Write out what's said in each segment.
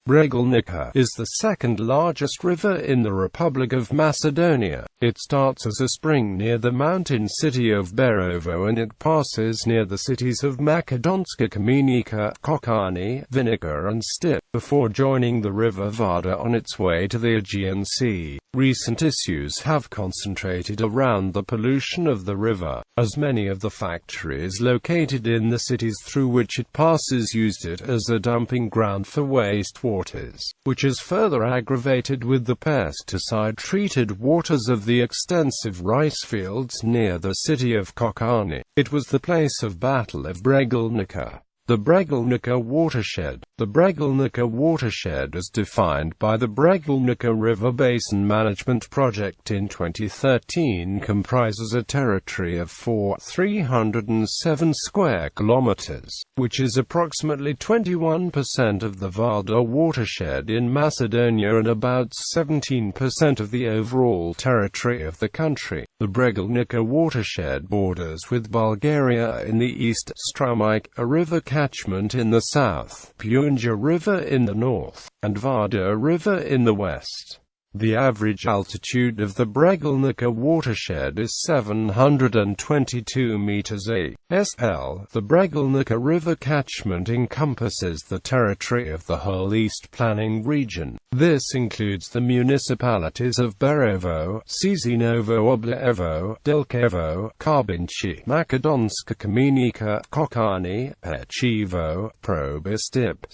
Bregalnica is the second largest river in the Republic of Macedonia. It starts as a spring near the mountain city of Berovo and it passes near the cities of Makedonska Kamenica, Kočani, Vinica and Štip, before joining the river Vardar on its way to the Aegean Sea. Recent issues have concentrated around the pollution of the river, as many of the factories located in the cities through which it passes used it as a dumping ground for wastewaters, which is further aggravated with the pesticide-treated waters of the extensive rice fields near the city of Kočani.It was the place of Battle of Bregalnica. The Bregalnica watershed. The Bregalnica watershed as defined by the Bregalnica River Basin Management Project in 2013 comprises a territory of 307 square kilometers, which is approximately 21% of the Vardar watershed in Macedonia and about 17% of the overall territory of the country. The Bregalnica watershed borders with Bulgaria in the east, Strumica, a river catchment in the south, Punja River in the north, and Vardar River in the west. The average altitude of the Bregalnica watershed is 722 meters ASL. The Bregalnica River catchment encompasses the territory of the whole East Planning Region. This includes the municipalities of Berovo, Cizinovo Oblevo, Delchevo, Karbinci, Makedonska Kamenica, Kočani, Pechivo, Štip,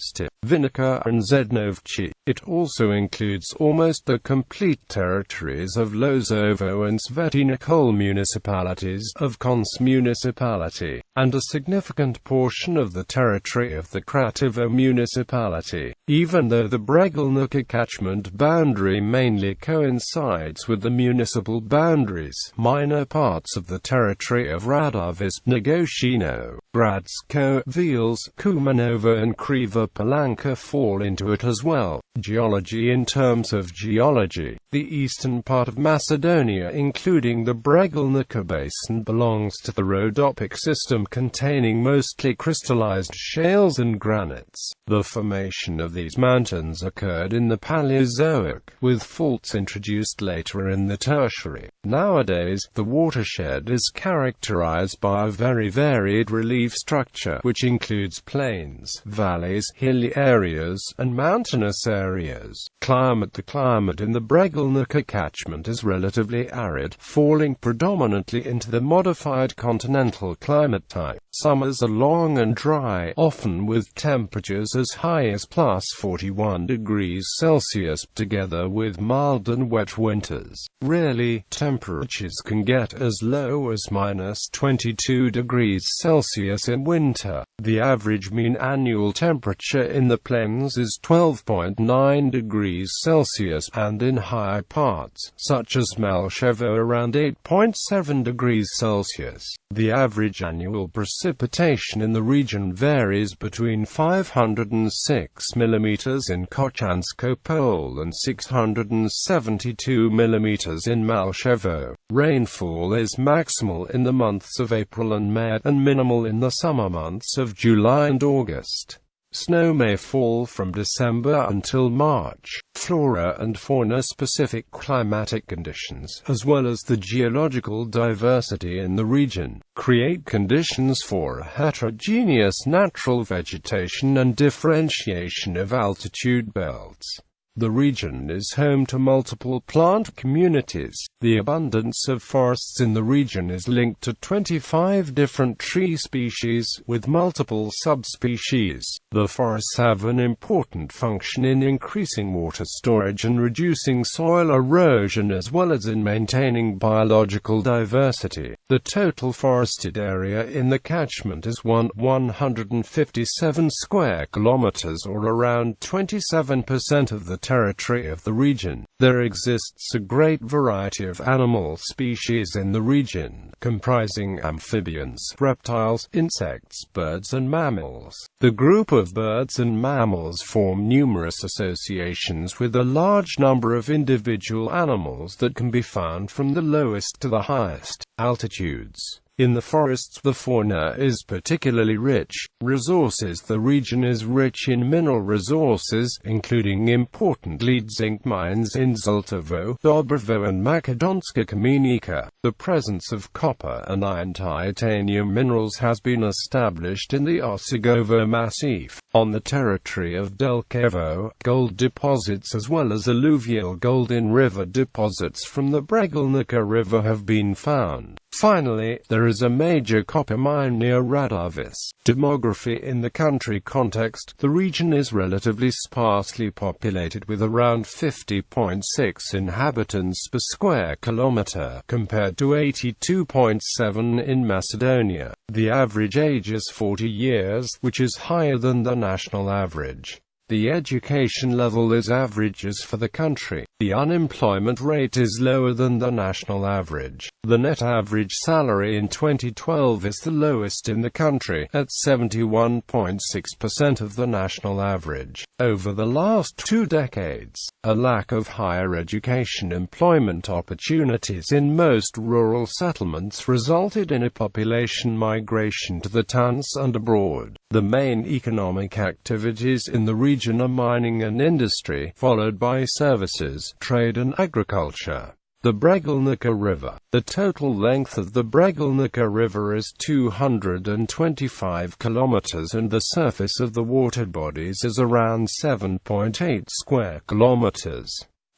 Vinica and Žednovci. It also includes almost the complete territories of Lozovo and Svetinokol municipalities, of Kons municipality, and a significant portion of the territory of the Krativo municipality. Even though the Bregalnica catchment boundary mainly coincides with the municipal boundaries, minor parts of the territory of Radovice, Negotiano, Bratsko, Vieles, Kumanovo and Kriva Palanka fall into it as well. Geology. In terms of geology, the eastern part of Macedonia, including the Bregalnica Basin, belongs to the rhodopic system containing mostly crystallized shales and granites. The formation of these mountains occurred in the Paleozoic, with faults introduced later in the Tertiary. Nowadays, the watershed is characterized by a very varied relief structure, which includes plains, valleys, hilly areas, and mountainous areas. Climate. The climate in the Bregalnica catchment is relatively arid, falling predominantly into the modified continental climate type. Summers are long and dry, often with temperatures as high as plus 41 degrees Celsius, together with mild and wet winters. Rarely, temperatures can get as low as minus 22 degrees Celsius in winter. The average mean annual temperature in the plains is 12.9 degrees Celsius, and in higher parts, such as Malchevo, around 8.7 degrees Celsius. The average annual precipitation in the region varies between 506 mm in Kočansko Pole and 672 mm in Malchevo. Rainfall is maximal in the months of April and May, and minimal in the summer months of July and August. Snow may fall from December until March. Flora and fauna. Specific climatic conditions, as well as the geological diversity in the region, create conditions for heterogeneous natural vegetation and differentiation of altitude belts. The region is home to multiple plant communities. The abundance of forests in the region is linked to 25 different tree species, with multiple subspecies. The forests have an important function in increasing water storage and reducing soil erosion, as well as in maintaining biological diversity. The total forested area in the catchment is 157 square kilometers, or around 27% of the territory of the region. There exists a great variety of animal species in the region, comprising amphibians, reptiles, insects, birds and mammals. The group of birds and mammals form numerous associations with a large number of individual animals that can be found from the lowest to the highest altitudes. In the forests, the fauna is particularly rich. Resources: the region is rich in mineral resources, including important lead-zinc mines in Žiltovo, Dobrovo and Makedonska Kamenica. The presence of copper and iron titanium minerals has been established in the Osigovo Massif. On the territory of Delkevo, gold deposits as well as alluvial gold in river deposits from the Bregalnica River have been found. Finally, there is a major copper mine near Radovice. Demography: in the country context, the region is relatively sparsely populated with around 50.6 inhabitants per square kilometer, compared to 82.7 in Macedonia. The average age is 40 years, which is higher than the national average. The education level is averages for the country. The unemployment rate is lower than the national average. The net average salary in 2012 is the lowest in the country, at 71.6% of the national average. Over the last 2 decades, a lack of higher education employment opportunities in most rural settlements resulted in a population migration to the towns and abroad. The main economic activities in the region are mining and industry, followed by services, trade and agriculture. The Bregalnica River. The total length of the Bregalnica River is 225 kilometers and the surface of the water bodies is around 7.8 square kilometers.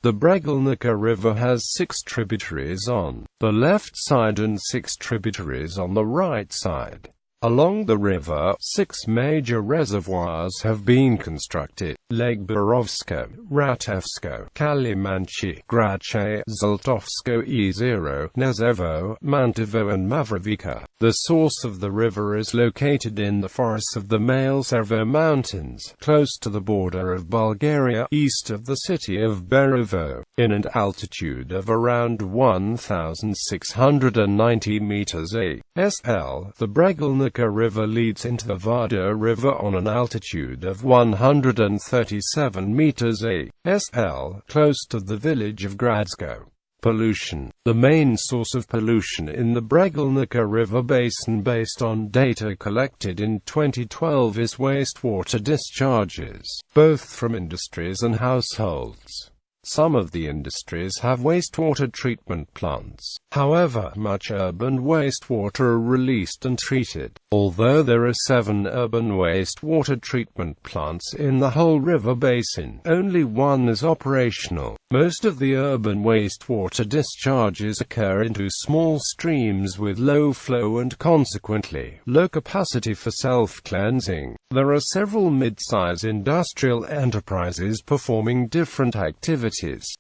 The Bregalnica River has 6 tributaries on the left side and 6 tributaries on the right side. Along the river, 6 major reservoirs have been constructed: Lake Berovsko, Ratevsko, Kalimanchi, Grace, Žiltovsko E0, Nezevo, Mantovo and Mavrovica. The source of the river is located in the forests of the Malsevo Mountains, close to the border of Bulgaria, east of the city of Berovo, in an altitude of around 1,690 meters ASL. The Bregalnica River leads into the Vardar River on an altitude of 137 meters ASL, close to the village of Gradsko. Pollution. The main source of pollution in the Bregalnica River basin, based on data collected in 2012, is wastewater discharges, both from industries and households. Some of the industries have wastewater treatment plants. However, much urban wastewater are released and treated. Although there are 7 urban wastewater treatment plants in the whole river basin, only 1 is operational. Most of the urban wastewater discharges occur into small streams with low flow and consequently low capacity for self-cleansing. There are several mid-size industrial enterprises performing different activities: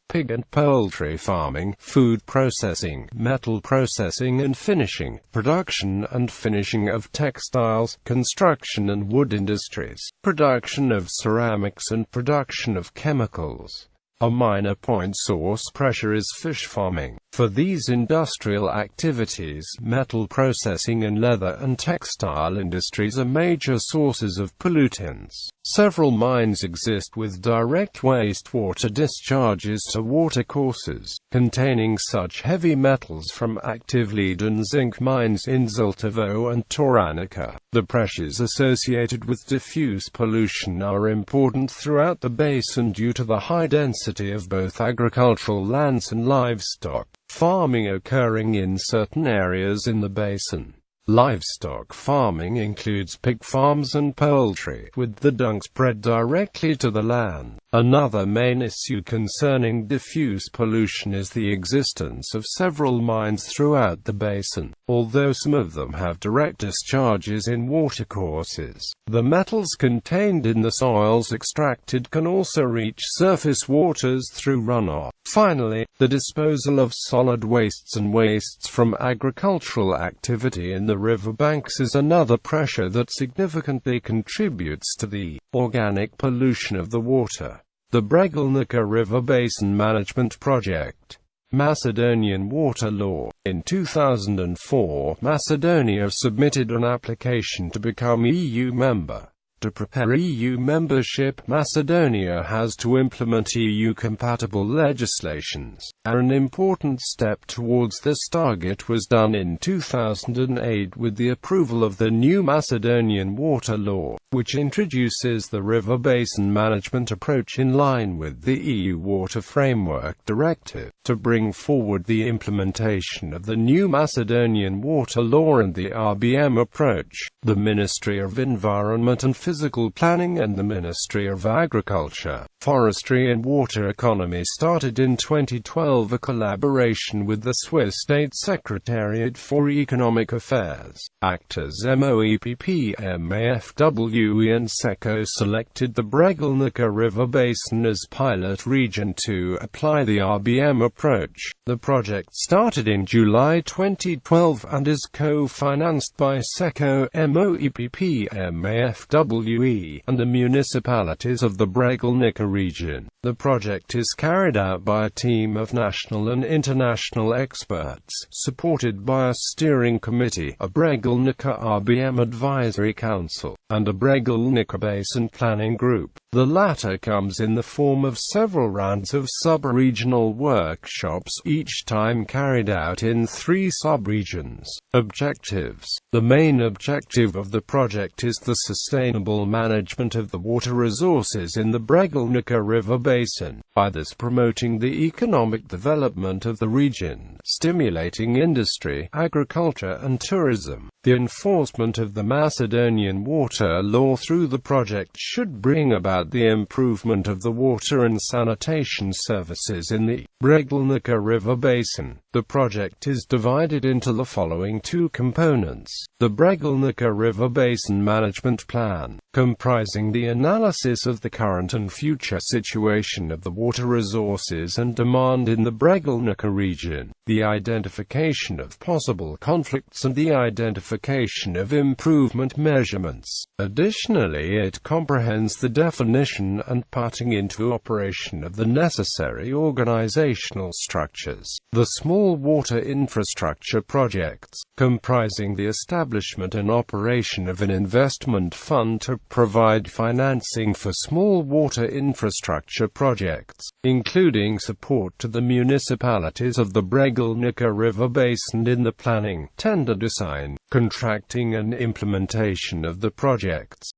pig and poultry farming, food processing, metal processing and finishing, production and finishing of textiles, construction and wood industries, production of ceramics and production of chemicals. A minor point source pressure is fish farming. For these industrial activities, metal processing and leather and textile industries are major sources of pollutants. Several mines exist with direct wastewater discharges to watercourses, containing such heavy metals from active lead and zinc mines in Žiltovo and Toranica. The pressures associated with diffuse pollution are important throughout the basin due to the high density of both agricultural lands and livestock farming occurring in certain areas in the basin. Livestock farming includes pig farms and poultry, with the dung spread directly to the land. Another main issue concerning diffuse pollution is the existence of several mines throughout the basin. Although some of them have direct discharges in watercourses, the metals contained in the soils extracted can also reach surface waters through runoff. Finally, the disposal of solid wastes and wastes from agricultural activity in the riverbanks is another pressure that significantly contributes to the organic pollution of the water. The Bregalnica River Basin Management Project. Macedonian water law. In 2004, Macedonia submitted an application to become EU member. To prepare EU membership, Macedonia has to implement EU-compatible legislations. An important step towards this target was done in 2008 with the approval of the new Macedonian water law, which introduces the river basin management approach in line with the EU Water Framework Directive. To bring forward the implementation of the new Macedonian water law and the RBM approach, the Ministry of Environment and Physical Planning and the Ministry of Agriculture, Forestry and Water Economy started in 2012 a collaboration with the Swiss State Secretariat for Economic Affairs. Actors MOEPP, MAFWE and SECO selected the Bregalnica River Basin as pilot region to apply the RBM approach. The project started in July 2012 and is co-financed by SECO, MOEPP, MAFWE, and the municipalities of the Bregalnica region. The project is carried out by a team of national and international experts, supported by a steering committee, a Bregalnica RBM Advisory Council, and a Bregalnica Basin Planning Group. The latter comes in the form of several rounds of sub-regional workshops, each time carried out in 3 sub-regions. Objectives. The main objective of the project is the sustainable management of the water resources in the Bregalnica River Basin, by this promoting the economic development of the region, stimulating industry, agriculture and tourism. The enforcement of the Macedonian water law through the project should bring about the improvement of the water and sanitation services in the Bregalnica River Basin. The project is divided into the following 2 components. The Bregalnica River Basin Management Plan, comprising the analysis of the current and future situation of the water resources and demand in the Bregalnica region, the identification of possible conflicts and the identification of improvement measurements. Additionally, it comprehends the definition and putting into operation of the necessary organizational structures. The Small Water Infrastructure Projects, comprising the establishment and operation of an investment fund to provide financing for small water infrastructure projects, including support to the municipalities of the Bregalnica River Basin in the planning, tender design, contracting and implementation of the projects.